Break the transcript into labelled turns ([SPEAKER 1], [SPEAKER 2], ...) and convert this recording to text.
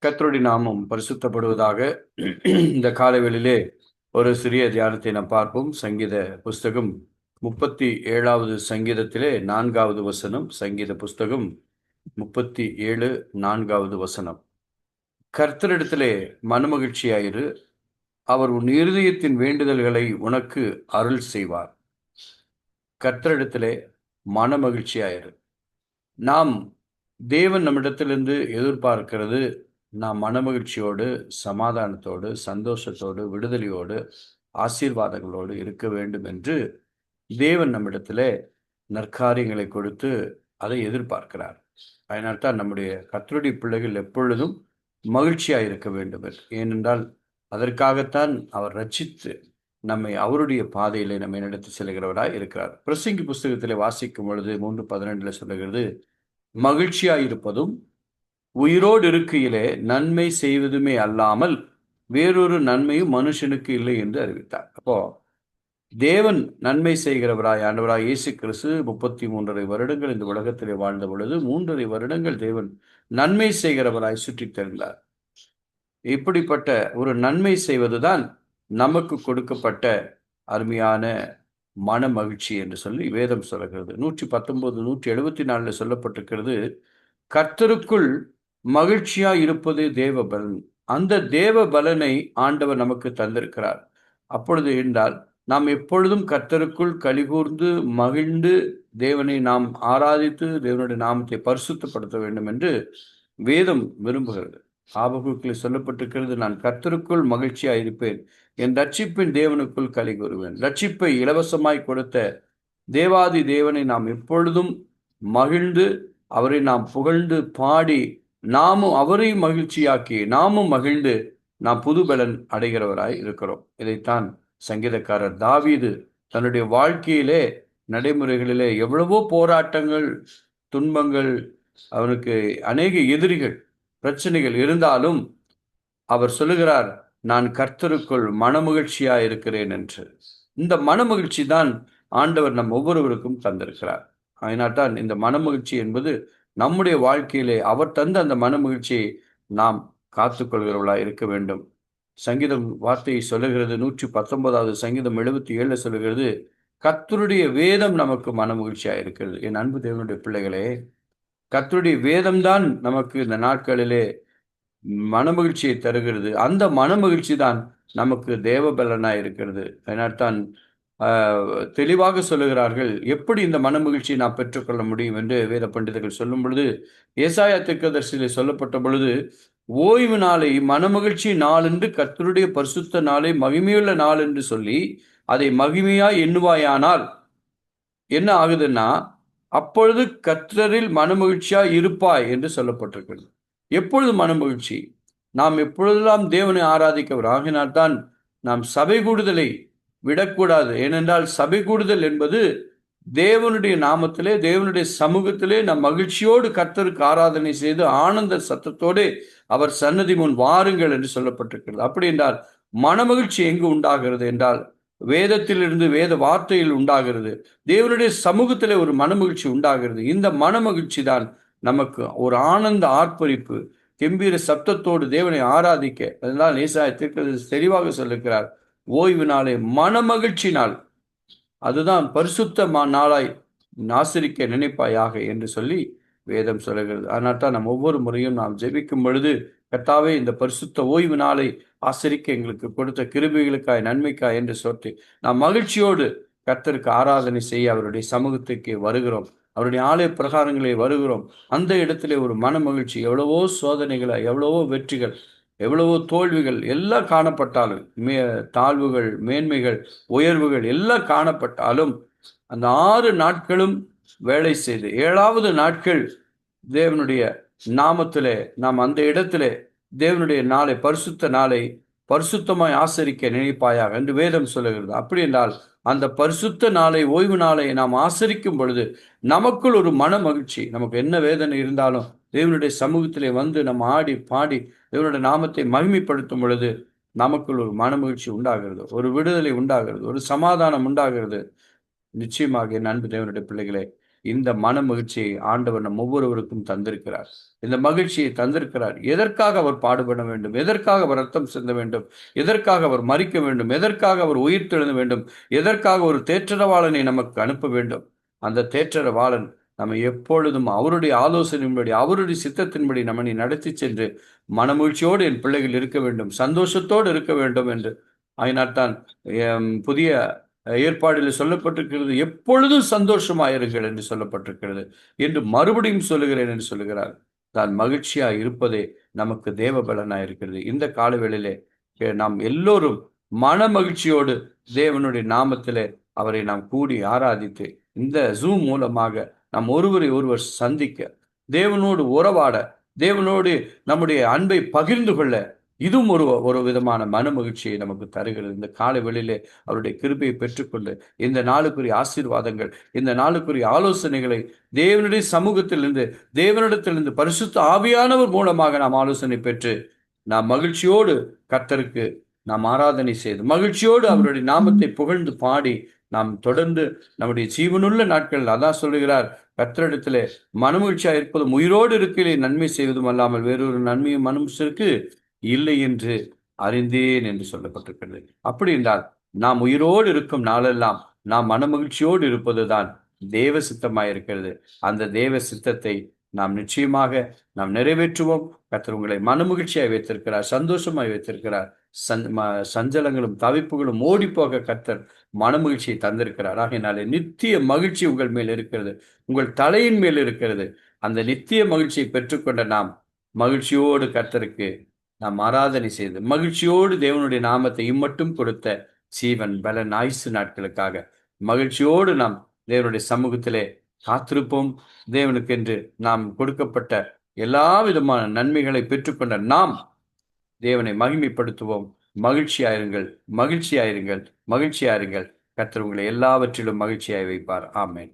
[SPEAKER 1] கர்த்தருடைய நாமம் பரிசுத்தப்படுவதாக. இந்த காலைவெளியிலே ஒரு சிறிய தியானத்தை நாம் பார்ப்போம். சங்கீத புஸ்தகம் 37வது சங்கீதத்திலே 4வது வசனம். சங்கீத புஸ்தகம் 37 4வது வசனம். கர்த்தரிடத்திலே மனமகிழ்ச்சியாயிரு, அவர் உன் இருதயத்தின் வேண்டுதல்களை உனக்கு அருள் செய்வார். கர்த்தரிடத்திலே மனமகிழ்ச்சியாயிரு. நாம் தேவன் நம்மிடத்திலிருந்து எதிர்பார்க்கிறது, நாம் மனமகிழ்ச்சியோடு, சமாதானத்தோடு, சந்தோஷத்தோடு, விடுதலையோடு, ஆசீர்வாதங்களோடு இருக்க வேண்டும் என்று தேவன் நம்மிடத்திலே நற்காரியங்களை கொடுத்து அதை எதிர்பார்க்கிறார். அதனால்தான் நம்முடைய கர்த்தருடைய பிள்ளைகள் எப்பொழுதும் மகிழ்ச்சியாக இருக்க வேண்டும். ஏனென்றால் அதற்காகத்தான் அவர் ரட்சித்து நம்மை அவருடைய பாதையிலே நம்மை நடத்தி செல்கிறவராய் இருக்கிறார். பிரசங்கி புஸ்தகத்திலே வாசிக்கும் பொழுது 3:12 சொல்லுகிறது, மகிழ்ச்சியாயிருப்பதும் உயிரோடு இருக்கையிலே நன்மை செய்வதுமே அல்லாமல் வேறொரு நன்மையும் மனுஷனுக்கு இல்லை என்று அறிவித்தார். அப்போ தேவன் நன்மை செய்கிறவராய் ஆண்டவராய் இயேசு கிறிஸ்து 33.5 வருடங்கள் இந்த உலகத்திலே வாழ்ந்த பொழுது 3.5 வருடங்கள் தேவன் நன்மை செய்கிறவராய் சுற்றித் திரிந்தார். இப்படிப்பட்ட ஒரு நன்மை செய்வதுதான் நமக்கு கொடுக்கப்பட்ட அருமையான மன மகிழ்ச்சி என்று சொல்லி வேதம் சொல்லுகிறது. 119 174 சொல்லப்பட்டிருக்கிறது, கர்த்தருக்குள் மகிழ்ச்சியா இருப்பது தேவ பலன். அந்த தேவ பலனை ஆண்டவர் நமக்கு தந்திருக்கிறார். அப்பொழுது என்றால் நாம் எப்பொழுதும் கர்த்தருக்குள் கலிகூர்ந்து மகிழ்ந்து தேவனை நாம் ஆராதித்து தேவனுடைய நாமத்தை பரிசுத்தப்படுத்த வேண்டும் என்று வேதம் விரும்புகிறது. ஆபகுக்கில் சொல்லப்பட்டிருக்கிறது, நான் கர்த்தருக்குள் மகிழ்ச்சியாக இருப்பேன், என் ரட்சிப்பின் தேவனுக்குள் களி கூறுவேன். ரட்சிப்பை இலவசமாய் கொடுத்த தேவாதி தேவனை நாம் எப்பொழுதும் மகிழ்ந்து அவரை நாம் புகழ்ந்து பாடி நாமும் அவரை மகிழ்ச்சியாக்கி நாமும் மகிழ்ந்து நாம் புது பலன் அடைகிறவராய் இருக்கிறோம். இதைத்தான் சங்கீதக்காரர் தாவீது தன்னுடைய வாழ்க்கையிலே நடைமுறைகளிலே எவ்வளவோ போராட்டங்கள், துன்பங்கள், அவனுக்கு அநேக எதிரிகள், பிரச்சனைகள் இருந்தாலும் அவர் சொல்லுகிறார், நான் கர்த்தருக்குள் மனமகிழ்ச்சியா இருக்கிறேன் என்று. இந்த மனமகிழ்ச்சி தான் ஆண்டவர் நம் ஒவ்வொருவருக்கும் தந்திருக்கிறார். அதனால்தான் இந்த மனமகிழ்ச்சி என்பது நம்முடைய வாழ்க்கையிலே அவர் தந்த அந்த மனமகிழ்ச்சியை நாம் காத்துக்கொள்கிறவர்களாக இருக்க வேண்டும். சங்கீதம் வார்த்தையை சொல்லுகிறது, 119வது சங்கீதம் 77 சொல்லுகிறது, கர்த்தருடைய வேதம் நமக்கு மனமகிழ்ச்சியாக இருக்கிறது. என் அன்பு தேவனுடைய பிள்ளைகளே, கர்த்தருடைய வேதம்தான் நமக்கு இந்த நாட்களிலே மனமகிழ்ச்சியை தருகிறது. அந்த மனமகிழ்ச்சி தான் நமக்கு தேவ பலனாய் இருக்கிறது. அதனால்தான் தெளிவாக சொல்லுகிறார்கள், எப்படி இந்த மனமகிழ்ச்சியை நாம் பெற்றுக்கொள்ள முடியும் என்று வேத பண்டிதர்கள் சொல்லும் பொழுது, ஏசாயா தீர்க்கதரிசியிலே சொல்லப்பட்ட பொழுது, ஓய்வு நாளை மனமகிழ்ச்சி நாள் என்று கர்த்தருடைய பரிசுத்த நாளை மகிமையுள்ள நாள் என்று சொல்லி அதை மகிமையாய் எண்ணுவாயானால் என்ன ஆகுதுன்னா, அப்பொழுது கர்த்தரில் மனமகிழ்ச்சியா இருப்பாய் என்று சொல்லப்பட்டிருக்கிறது. எப்பொழுது மனமகிழ்ச்சி? நாம் எப்பொழுதெல்லாம் தேவனை ஆராதிக்கவர். ஆகினால்தான் நாம் சபை கூடுதலை விடக்கூடாது. ஏனென்றால் சபை கூடுதல் என்பது தேவனுடைய நாமத்திலே, தேவனுடைய சமூகத்திலே நம் மகிழ்ச்சியோடு கர்த்தருக்கு ஆராதனை செய்து ஆனந்த சத்தத்தோடு அவர் சன்னதி முன் வாருங்கள் என்று சொல்லப்பட்டிருக்கிறது. அப்படி என்றால் மனமகிழ்ச்சி எங்கு உண்டாகிறது என்றால் வேதத்திலிருந்து, வேத வார்த்தையில் உண்டாகிறது. தேவனுடைய சமூகத்திலே ஒரு மனமகிழ்ச்சி உண்டாகிறது. இந்த மனமகிழ்ச்சி தான் நமக்கு ஒரு ஆனந்த ஆர்ப்பரிப்பு, கெம்பீர சப்தத்தோடு தேவனை ஆராதிக்க. அதனால் ஏசாயா தீர்க்கதரிசி தெளிவாக சொல்லுகிறார், ஓய்வு நாளை மனமகிழ்ச்சி நாள், அதுதான் பரிசுத்த நாளாய் ஆசரிக்க நினைப்பாயாக என்று சொல்லி வேதம் சொல்லுகிறது. அதனால் தான் நாம் ஒவ்வொரு முறையும் நாம் ஜெபிக்கும் பொழுது, கர்த்தாவே இந்த பரிசுத்த ஓய்வு நாளை ஆசரிக்க எங்களுக்கு கொடுத்த கிருபைகளுக்காய் நன்மைக்காய் என்று சொல்லி நாம் மகிழ்ச்சியோடு கர்த்தருக்கு ஆராதனை செய்ய அவருடைய சமூகத்துக்கு வருகிறோம், அவருடைய ஆலய பிரகாரங்களே வருகிறோம். அந்த இடத்திலே ஒரு மன மகிழ்ச்சி, எவ்வளவோ சோதனைகளை, எவ்வளவோ வெற்றிகள், எவ்வளவோ தோல்விகள் எல்லாம் காணப்பட்டாலும், தாழ்வுகள், மேன்மைகள், உயர்வுகள் எல்லாம் காணப்பட்டாலும், அந்த 6 நாட்களும் வேலை செய்து 7வது நாட்கள் தேவனுடைய நாமத்திலே நாம் அந்த இடத்திலே தேவனுடைய நாளை, பரிசுத்த நாளை பரிசுத்தமாய் ஆசரிக்க நினைப்பாயாக என்று வேதம் சொல்லுகிறது. அப்படி என்றால் அந்த பரிசுத்த நாளை, ஓய்வு நாளை நாம் ஆசரிக்கும் பொழுது நமக்குள் ஒரு மன மகிழ்ச்சி, நமக்கு என்ன வேதனை இருந்தாலும் தேவனுடைய சமூகத்திலே வந்து நம்ம ஆடி பாடி தேவனுடைய நாமத்தை மகிமைப்படுத்தும் பொழுது நமக்குள் ஒரு மன மகிழ்ச்சி உண்டாகிறது, ஒரு விடுதலை உண்டாகிறது, ஒரு சமாதானம் உண்டாகிறது. நிச்சயமாக என் அன்பு தேவனுடைய பிள்ளைகளே, இந்த மன மகிழ்ச்சியை ஆண்டவர் நம் ஒவ்வொருவருக்கும் தந்திருக்கிறார். இந்த மகிழ்ச்சியை தந்திருக்கிறார். எதற்காக அவர் பாடுபட வேண்டும், எதற்காக அவர் ரத்தம் சிந்த வேண்டும், எதற்காக அவர் மரிக்க வேண்டும், எதற்காக அவர் உயிர் தெழுந்த வேண்டும், எதற்காக ஒரு தேற்றரவாளனை நமக்கு அனுப்ப வேண்டும். அந்த தேற்றரவாளன் நம்ம எப்பொழுதும் அவருடைய ஆலோசனையின்படி, அவருடைய சித்தத்தின்படி நம்மை நடத்தி சென்று மனமகிழ்ச்சியோடு என் பிள்ளைகள் இருக்க வேண்டும், சந்தோஷத்தோடு இருக்க வேண்டும் என்று. அதனால்தான் புதிய ஏற்பாடில் சொல்லப்பட்டிருக்கிறது, எப்பொழுதும் சந்தோஷமாயிருங்கள் என்று சொல்லப்பட்டிருக்கிறது என்று மறுபடியும் சொல்லுகிறேன் என்று சொல்லுகிறார். தான் மகிழ்ச்சியா இருப்பதே நமக்கு தேவ பலனாய் இருக்கிறது. இந்த காலவேளையிலே நாம் எல்லோரும் மன மகிழ்ச்சியோடு தேவனுடைய நாமத்திலே அவரை நாம் கூடி ஆராதித்து, இந்த ஜூம் மூலமாக நாம் ஒருவரை ஒருவர் சந்திக்க, தேவனோடு உறவாட, தேவனோடு நம்முடைய அன்பை பகிர்ந்து கொள்ள, இதுவும் ஒரு விதமான மன மகிழ்ச்சியை நமக்கு தருகிறது. இந்த காலை வேளையிலே அவருடைய கிருபையை பெற்றுக்கொண்டு இந்த நாளுக்குரிய ஆசீர்வாதங்கள், இந்த நாளுக்குரிய ஆலோசனைகளை தேவனுடைய சமூகத்திலிருந்து, தேவனிடத்திலிருந்து பரிசுத்த ஆவியானவர் மூலமாக நாம் ஆலோசனை பெற்று நாம் மகிழ்ச்சியோடு கர்த்தருக்கு நாம் ஆராதனை செய்து, மகிழ்ச்சியோடு அவருடைய நாமத்தை புகழ்ந்து பாடி நாம் தொடர்ந்து நம்முடைய ஜீவனுள்ள நாட்கள், அதான் சொல்லுகிறார், கர்த்தரிடத்திலே மனமகிழ்ச்சியா இருப்பதும் உயிரோடு இருக்கையிலே நன்மை செய்வதும் அல்லாமல் வேறொரு நன்மையும் மனுஷருக்கு இல்லை என்று அறிந்தேன் என்று சொல்லப்பட்டிருக்கிறது. அப்படி என்றால் நாம் உயிரோடு இருக்கும் நாளெல்லாம் நாம் மனமகிழ்ச்சியோடு இருப்பதுதான் தேவ சித்தமாயிருக்கிறது. அந்த தேவ சித்தத்தை நாம் நிச்சயமாக நாம் நிறைவேற்றுவோம். கர்த்தர் உங்களை மனமகிழ்ச்சியாய் வைத்திருக்கிறார், சந்தோஷமாய் வைத்திருக்கிறார். சஞ்சலங்களும் தவிப்புகளும் ஓடி போக கர்த்தர் மனமகிழ்ச்சியை தந்திருக்கிறார். ஆகையினாலே நித்திய மகிழ்ச்சி உங்கள் மேல் இருக்கிறது, உங்கள் தலையின் மேல் இருக்கிறது. அந்த நித்திய மகிழ்ச்சியை பெற்றுக்கொண்ட நாம் மகிழ்ச்சியோடு கர்த்தருக்கு நாம் ஆராதனை செய்து, மகிழ்ச்சியோடு தேவனுடைய நாமத்தை இம்மட்டும் கொடுத்த ஜீவன் பலன் ஆயுசு நாட்களுக்காக மகிழ்ச்சியோடு நாம் தேவனுடைய சமூகத்திலே காத்திருப்போம். தேவனுக்கென்று நாம் கொடுக்கப்பட்ட எல்லா விதமான நன்மைகளை பெற்றுக்கொண்ட நாம் தேவனை மகிமைப்படுத்துவோம். மகிழ்ச்சியாயிருங்கள், மகிழ்ச்சியாயிருங்கள், மகிழ்ச்சியாயிருங்கள். கர்த்தர் உங்களை எல்லாவற்றிலும் மகிழ்ச்சியாய் வைப்பார். ஆமென்.